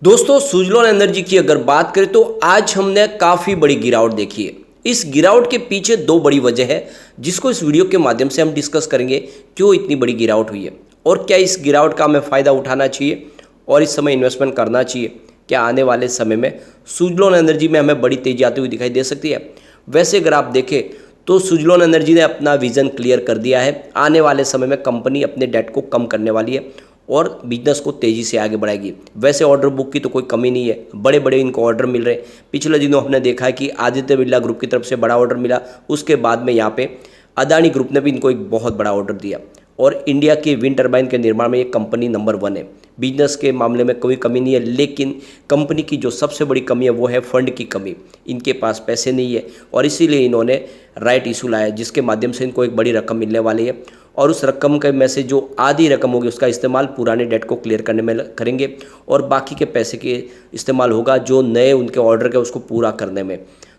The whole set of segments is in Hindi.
दोस्तों सुजलॉन एनर्जी की अगर बात करें तो आज हमने काफ़ी बड़ी गिरावट देखी है। इस गिरावट के पीछे दो बड़ी वजह है जिसको इस वीडियो के माध्यम से हम डिस्कस करेंगे। क्यों इतनी बड़ी गिरावट हुई है और क्या इस गिरावट का हमें फ़ायदा उठाना चाहिए और इस समय इन्वेस्टमेंट करना चाहिए। क्या आने वाले समय में सुजलॉन एनर्जी में हमें बड़ी तेजी आती हुई दिखाई दे सकती है। वैसे अगर आप देखें तो सुजलॉन एनर्जी ने अपना विज़न क्लियर कर दिया है। आने वाले समय में कंपनी अपने डेट को कम करने वाली है और बिजनेस को तेज़ी से आगे बढ़ाएगी। वैसे ऑर्डर बुक की तो कोई कमी नहीं है, बड़े बड़े इनको ऑर्डर मिल रहे हैं। पिछले दिनों हमने देखा है कि आदित्य बिरला ग्रुप की तरफ से बड़ा ऑर्डर मिला, उसके बाद में यहाँ पे अदानी ग्रुप ने भी इनको एक बहुत बड़ा ऑर्डर दिया और इंडिया के विंड टर्बाइन के निर्माण में ये कंपनी नंबर 1 है। बिजनेस के मामले में कोई कमी नहीं है, लेकिन कंपनी की जो सबसे बड़ी कमी है वो है फंड की कमी। इनके पास पैसे नहीं है और इसीलिए इन्होंने राइट इशू लाया जिसके माध्यम से इनको एक बड़ी रकम मिलने वाली है और उस रकम के में से जो आधी रकम होगी उसका इस्तेमाल पुराने डेट को क्लियर करने में करेंगे और बाकी के पैसे के इस्तेमाल होगा जो नए उनके ऑर्डर के उसको पूरा करने में।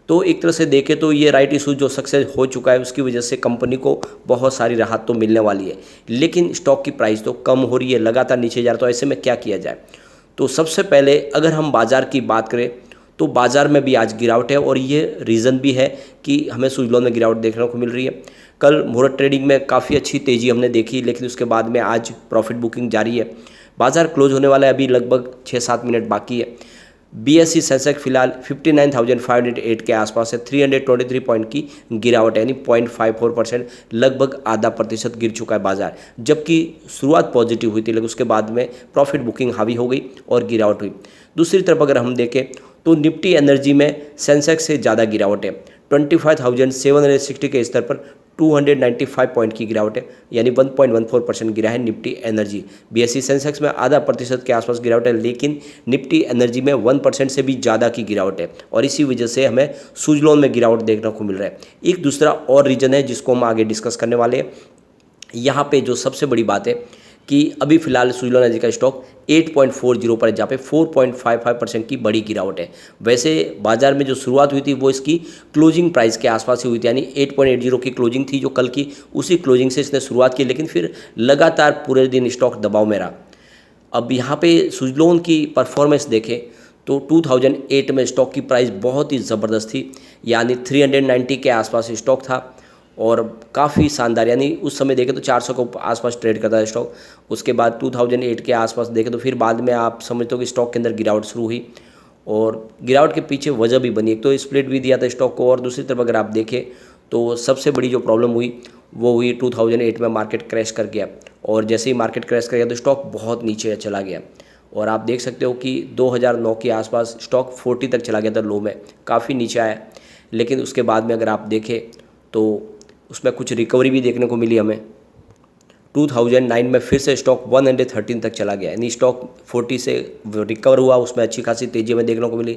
तो एक तरह से देखें तो ये राइट इशू जो सक्सेस हो चुका है उसकी वजह से कंपनी को बहुत सारी राहत तो मिलने वाली है, लेकिन स्टॉक की प्राइस तो कम हो रही है, लगातार नीचे जा रहा है। तो ऐसे में क्या किया जाए? तो सबसे पहले अगर हम बाज़ार की बात करें तो बाज़ार में भी आज गिरावट है और ये रीज़न भी है कि हमें सुजलॉन में गिरावट देखने को मिल रही है। कल मुहूर्त ट्रेडिंग में काफ़ी अच्छी तेज़ी हमने देखी, लेकिन उसके बाद में आज प्रॉफिट बुकिंग जारी है। बाज़ार क्लोज होने वाला है, अभी लगभग 6-7 मिनट बाकी है। बीएसई सेंसेक्स फिलहाल 59,508 के आसपास है। 323 पॉइंट की गिरावट है, यानी 0.54%, लगभग आधा प्रतिशत गिर चुका है बाजार। जबकि शुरुआत पॉजिटिव हुई थी, लेकिन उसके बाद में प्रॉफिट बुकिंग हावी हो गई और गिरावट हुई। दूसरी तरफ अगर हम देखें तो निफ्टी एनर्जी में सेंसेक्स से ज़्यादा गिरावट है। 25,760 के स्तर पर 295 पॉइंट की गिरावट है, यानी 1.14% गिरा है निफ्टी एनर्जी। बीएसई सेंसेक्स में आधा प्रतिशत के आसपास गिरावट है, लेकिन निफ्टी एनर्जी में 1% से भी ज़्यादा की गिरावट है और इसी वजह से हमें सुजलॉन में गिरावट देखने को मिल रहा है। एक दूसरा और रीजन है जिसको हम आगे डिस्कस करने वाले हैं। यहाँ पे जो सबसे बड़ी बात है कि अभी फिलहाल सुजलॉन एनर्जी का स्टॉक 8.40 पर है, जहाँ पे 4.55% की बड़ी गिरावट है। वैसे बाजार में जो शुरुआत हुई थी वो इसकी क्लोजिंग प्राइस के आसपास ही हुई थी, यानी 8.80 की क्लोजिंग थी जो कल की, उसी क्लोजिंग से इसने शुरुआत की, लेकिन फिर लगातार पूरे दिन स्टॉक दबाव में रहा। अब यहाँ पे सुजलॉन की परफॉर्मेंस देखें तो 2008 में स्टॉक की प्राइस बहुत ही ज़बरदस्त थी, यानी 390 के आसपास स्टॉक था और काफ़ी शानदार, यानी उस समय देखें तो 400 के आसपास ट्रेड करता है स्टॉक। उसके बाद 2008 के आसपास देखें तो फिर बाद में आप समझते हो कि स्टॉक के अंदर गिरावट शुरू हुई और गिरावट के पीछे वजह भी बनी। एक तो स्प्लिट भी दिया था स्टॉक को और दूसरी तरफ अगर आप देखें तो सबसे बड़ी जो प्रॉब्लम हुई वो हुई 2008 में मार्केट क्रैश कर गया और जैसे ही मार्केट क्रैश कर गया तो स्टॉक बहुत नीचे चला गया और आप देख सकते हो कि 2009 के आसपास स्टॉक 40 तक चला गया था लो में, काफ़ी नीचे आया। लेकिन उसके बाद में अगर आप देखें तो उसमें कुछ रिकवरी भी देखने को मिली हमें। 2009 में फिर से स्टॉक 113 तक चला गया, यानी स्टॉक 40 से रिकवर हुआ, उसमें अच्छी खासी तेज़ी में देखने को मिली।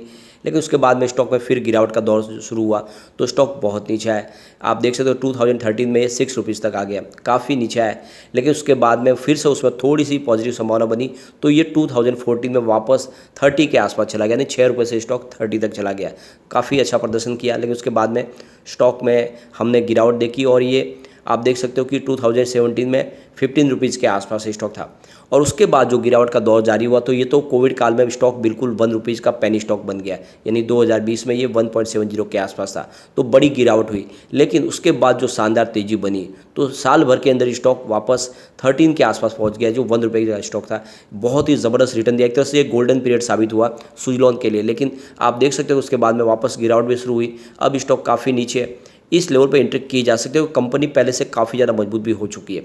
लेकिन उसके बाद में स्टॉक में फिर गिरावट का दौर शुरू हुआ तो स्टॉक बहुत नीचे आया। आप देख सकते हो 2013 में 6 रुपीज़ तक आ गया, काफ़ी नीचे आया। लेकिन उसके बाद में फिर से उसमें थोड़ी सी पॉजिटिव संभावना बनी तो ये 2014 में वापस 30 के आसपास चला गया, यानी 6 रुपये से स्टॉक 30 तक चला गया। काफ़ी अच्छा प्रदर्शन किया, लेकिन उसके बाद में स्टॉक में हमने गिरावट देखी और ये आप देख सकते हो कि 2017 में 15 रुपीज़ के आसपास स्टॉक था और उसके बाद जो गिरावट का दौर जारी हुआ तो ये तो कोविड काल में स्टॉक बिल्कुल 1 रुपीज़ का पेनी स्टॉक बन गया, यानी 2020 में ये 1.70 के आसपास था, तो बड़ी गिरावट हुई। लेकिन उसके बाद जो शानदार तेज़ी बनी तो साल भर के अंदर स्टॉक वापस 13 के आसपास पहुंच गया, जो 1 रुपये का स्टॉक था। बहुत ही ज़बरदस्त रिटर्न दिया, एक तरह से ये गोल्डन पीरियड साबित हुआ सुजलॉन के लिए। लेकिन आप देख सकते हो उसके बाद में वापस गिरावट भी शुरू हुई, अब स्टॉक काफ़ी नीचे है। इस लेवल पे एंट्री की जा सकती है, कंपनी पहले से काफ़ी ज़्यादा मजबूत भी हो चुकी है।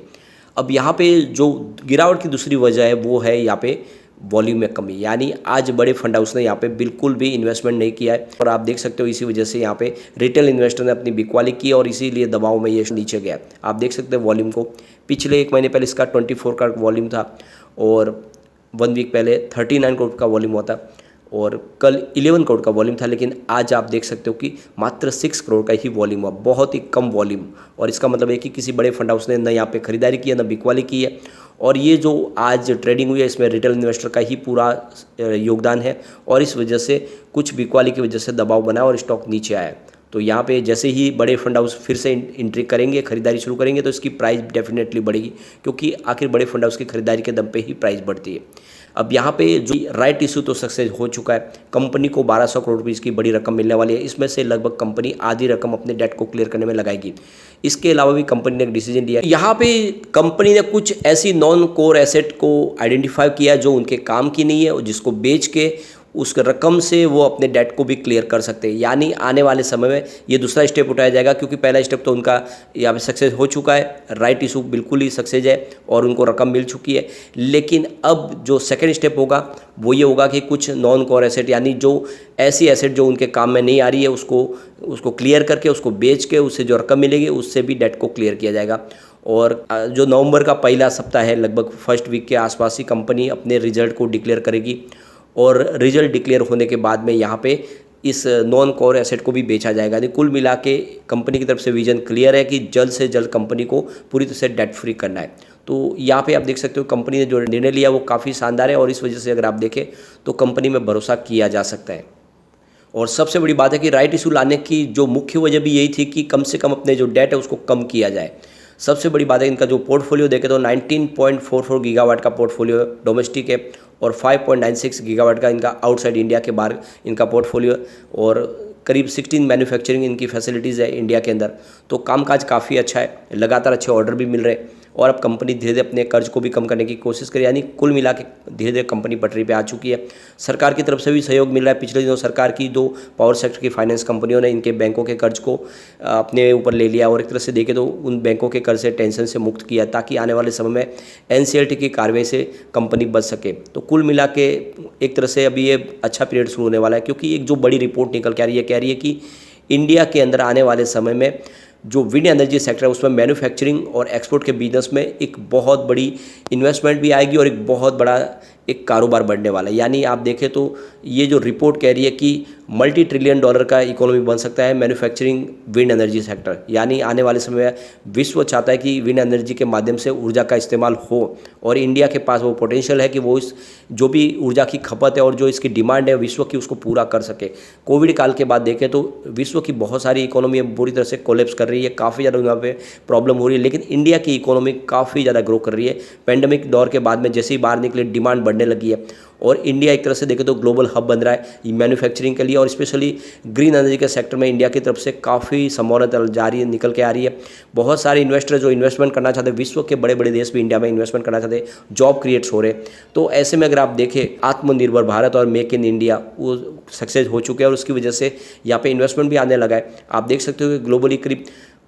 अब यहाँ पे जो गिरावट की दूसरी वजह है वो है यहाँ पे वॉल्यूम में कमी, यानी आज बड़े फंड हाउस ने यहाँ पे बिल्कुल भी इन्वेस्टमेंट नहीं किया है और आप देख सकते हो इसी वजह से यहाँ पे रिटेल इन्वेस्टर ने अपनी बिकवाली की और इसीलिए दबाव में ये नीचे गया। आप देख सकते हो वॉल्यूम को, पिछले 1 महीने पहले इसका 24 का वॉल्यूम था और 1 वीक पहले 39 करोड़ का वॉल्यूम हुआ था और कल 11 करोड़ का वॉल्यूम था। लेकिन आज आप देख सकते हो कि मात्र 6 करोड़ का ही वॉल्यूम हुआ, बहुत ही कम वॉल्यूम। और इसका मतलब है कि किसी बड़े फंड हाउस ने न यहाँ पे खरीदारी की है न बिकवाली की है और ये जो आज ट्रेडिंग हुई है इसमें रिटेल इन्वेस्टर का ही पूरा योगदान है और इस वजह से कुछ बिकवाली की वजह से दबाव बना और स्टॉक नीचे आया। तो यहाँ पे जैसे ही बड़े फंड हाउस फिर से एंट्री करेंगे, खरीदारी शुरू करेंगे तो इसकी प्राइस डेफिनेटली बढ़ेगी, क्योंकि आखिर बड़े फंड हाउस की खरीदारी के दम पे ही प्राइस बढ़ती है। अब यहाँ पे जो राइट इशू तो सक्सेस हो चुका है, कंपनी को 1200 करोड़ रुपये की बड़ी रकम मिलने वाली है। इसमें से लगभग कंपनी आधी रकम अपने डेट को क्लियर करने में लगाएगी। इसके अलावा भी कंपनी ने एक डिसीजन लिया, यहाँ पे कंपनी ने कुछ ऐसी नॉन कोर एसेट को आइडेंटिफाई किया जो उनके काम की नहीं है और जिसको बेच के उस रकम से वो अपने डेट को भी क्लियर कर सकते हैं। यानी आने वाले समय में ये दूसरा स्टेप उठाया जाएगा, क्योंकि पहला स्टेप तो उनका यहाँ पे सक्सेस हो चुका है, राइट इशू बिल्कुल ही सक्सेस है और उनको रकम मिल चुकी है। लेकिन अब जो सेकंड स्टेप होगा वो ये होगा कि कुछ नॉन कोर एसेट, यानी जो ऐसी एसेट जो उनके काम में नहीं आ रही है उसको क्लियर करके, उसको बेच के उससे जो रकम मिलेगी उससे भी डेट को क्लियर किया जाएगा। और जो नवंबर का पहला सप्ताह है, लगभग फर्स्ट वीक के आसपास ही कंपनी अपने रिजल्ट को डिक्लेयर करेगी और रिजल्ट डिक्लेयर होने के बाद में यहाँ पे इस नॉन कोर एसेट को भी बेचा जाएगा। यानी कुल मिला के कंपनी की तरफ से विजन क्लियर है कि जल्द से जल्द कंपनी को पूरी तरह से डेट फ्री करना है। तो यहाँ पे आप देख सकते हो कंपनी ने जो निर्णय लिया वो काफ़ी शानदार है और इस वजह से अगर आप देखें तो कंपनी में भरोसा किया जा सकता है। और सबसे बड़ी बात है कि राइट इशू लाने की जो मुख्य वजह भी यही थी कि कम से कम अपने जो डेट है उसको कम किया जाए। सबसे बड़ी बात है इनका जो पोर्टफोलियो देखें तो 19.44 गीगावाट का पोर्टफोलियो डोमेस्टिक है और 5.96 गीगावाट का इनका आउटसाइड इंडिया के बाहर इनका पोर्टफोलियो और करीब 16 मैन्युफैक्चरिंग इनकी फैसिलिटीज़ है इंडिया के अंदर। तो कामकाज काफ़ी अच्छा है, लगातार अच्छे ऑर्डर भी मिल रहे हैं और अब कंपनी धीरे धीरे अपने कर्ज को भी कम करने की कोशिश करे। यानी कुल मिला के धीरे धीरे कंपनी पटरी पे आ चुकी है। सरकार की तरफ से भी सहयोग मिल रहा है। पिछले दिनों सरकार की दो पावर सेक्टर की फाइनेंस कंपनियों ने इनके बैंकों के कर्ज को अपने ऊपर ले लिया और एक तरह से देखें तो उन बैंकों के कर्ज से टेंशन से मुक्त किया ताकि आने वाले समय में NCLT की कार्रवाई से कंपनी बच सके। तो कुल मिला के एक तरह से अभी ये अच्छा पीरियड शुरू होने वाला है, क्योंकि एक जो बड़ी रिपोर्ट निकल के आ रही है, कह रही है कि इंडिया के अंदर आने वाले समय में जो विंड एनर्जी सेक्टर है उसमें मैन्युफैक्चरिंग और एक्सपोर्ट के बिजनेस में एक बहुत बड़ी इन्वेस्टमेंट भी आएगी और एक बहुत बड़ा एक कारोबार बढ़ने वाला है। यानी आप देखें तो ये जो रिपोर्ट कह रही है कि $multi ट्रिलियन का इकोनॉमी बन सकता है मैन्युफैक्चरिंग विंड एनर्जी सेक्टर। यानी आने वाले समय में विश्व चाहता है कि विंड एनर्जी के माध्यम से ऊर्जा का इस्तेमाल हो और इंडिया के पास वो पोटेंशियल है कि वो इस जो भी ऊर्जा की खपत है और जो इसकी डिमांड है विश्व की उसको पूरा कर सके। कोविड काल के बाद देखें तो विश्व की बहुत सारी इकोनॉमी बुरी तरह से कोलैप्स कर रही है, काफ़ी ज़्यादा यहाँ पे प्रॉब्लम हो रही है, लेकिन इंडिया की इकोनॉमी काफ़ी ज़्यादा ग्रो कर रही है। पेंडेमिक दौर के बाद में जैसे ही बाहर निकले डिमांड बढ़ने लगी है और इंडिया एक तरह से देखें तो ग्लोबल हब बन रहा है मैन्युफैक्चरिंग के लिए और स्पेशली ग्रीन एनर्जी के सेक्टर में इंडिया की तरफ से काफ़ी संभावना जारी है, निकल के आ रही है। बहुत सारे इन्वेस्टर जो इन्वेस्टमेंट करना चाहते हैं, विश्व के बड़े बड़े देश भी इंडिया में इन्वेस्टमेंट करना चाहते हैं, जॉब क्रिएट्स हो रहे। तो ऐसे में अगर आप देखें आत्मनिर्भर भारत और मेक इन इंडिया वो सक्सेस हो चुके हैं और उसकी वजह से यहाँ पे इन्वेस्टमेंट भी आने लगा है। आप देख सकते हो कि ग्लोबली करीब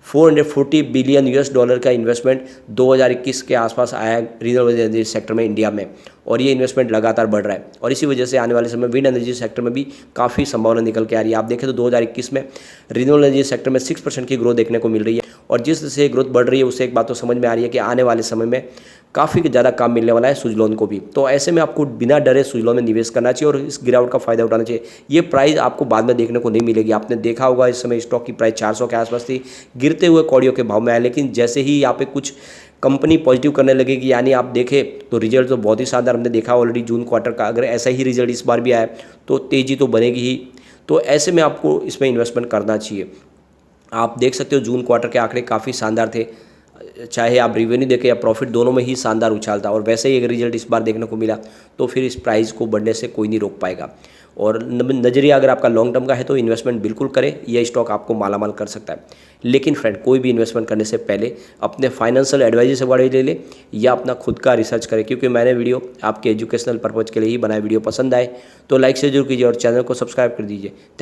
$440 बिलियन का इन्वेस्टमेंट 2021 के आसपास आया है रिन्यूएबल एनर्जी सेक्टर में इंडिया में और ये इन्वेस्टमेंट लगातार बढ़ रहा है और इसी वजह से आने वाले समय विंड एनर्जी सेक्टर में भी काफ़ी संभावना निकल के आ रही है। आप देखें तो 2021 में रिन्यूएबल एनर्जी सेक्टर में 6% की ग्रोथ देखने को मिल रही है और जिस तरह से ग्रोथ बढ़ रही है उससे एक बात तो समझ में आ रही है कि आने वाले समय में काफ़ी ज़्यादा काम मिलने वाला है सुजलॉन को भी। तो ऐसे में आपको बिना डरे सुजलॉन में निवेश करना चाहिए और इस गिरावट का फायदा उठाना चाहिए। ये प्राइस आपको बाद में देखने को नहीं मिलेगी। आपने देखा होगा इस समय स्टॉक की प्राइस 400 के आसपास थी, गिरते हुए कौड़ियों के भाव में आया, लेकिन जैसे ही यहाँ पे कुछ कंपनी पॉजिटिव करने लगेगी, यानी आप देखें तो रिजल्ट तो बहुत ही शानदार हमने देखा ऑलरेडी जून क्वार्टर का। अगर ऐसा ही रिजल्ट इस बार भी आया तो तेज़ी तो बनेगी ही। तो ऐसे में आपको इसमें इन्वेस्टमेंट करना चाहिए। आप देख सकते हो जून क्वार्टर के आंकड़े काफ़ी शानदार थे, चाहे आप रेवेन्यू देखें या प्रॉफिट दोनों में ही शानदार उछाल था और वैसे ही अगर रिजल्ट इस बार देखने को मिला तो फिर इस प्राइस को बढ़ने से कोई नहीं रोक पाएगा। और नज़रिया अगर आपका लॉन्ग टर्म का है तो इन्वेस्टमेंट बिल्कुल करें, यह स्टॉक आपको मालामाल कर सकता है। लेकिन फ्रेंड कोई भी इन्वेस्टमेंट करने से पहले अपने फाइनेंशियल एडवाइजर से गाइड ले ले या अपना खुद का रिसर्च करें, क्योंकि मैंने वीडियो आपके एजुकेशनल पर्पज़ के लिए ही बनाया। वीडियो पसंद आए तो लाइक से जरूर कीजिए और चैनल को सब्सक्राइब कर दीजिए। थैंक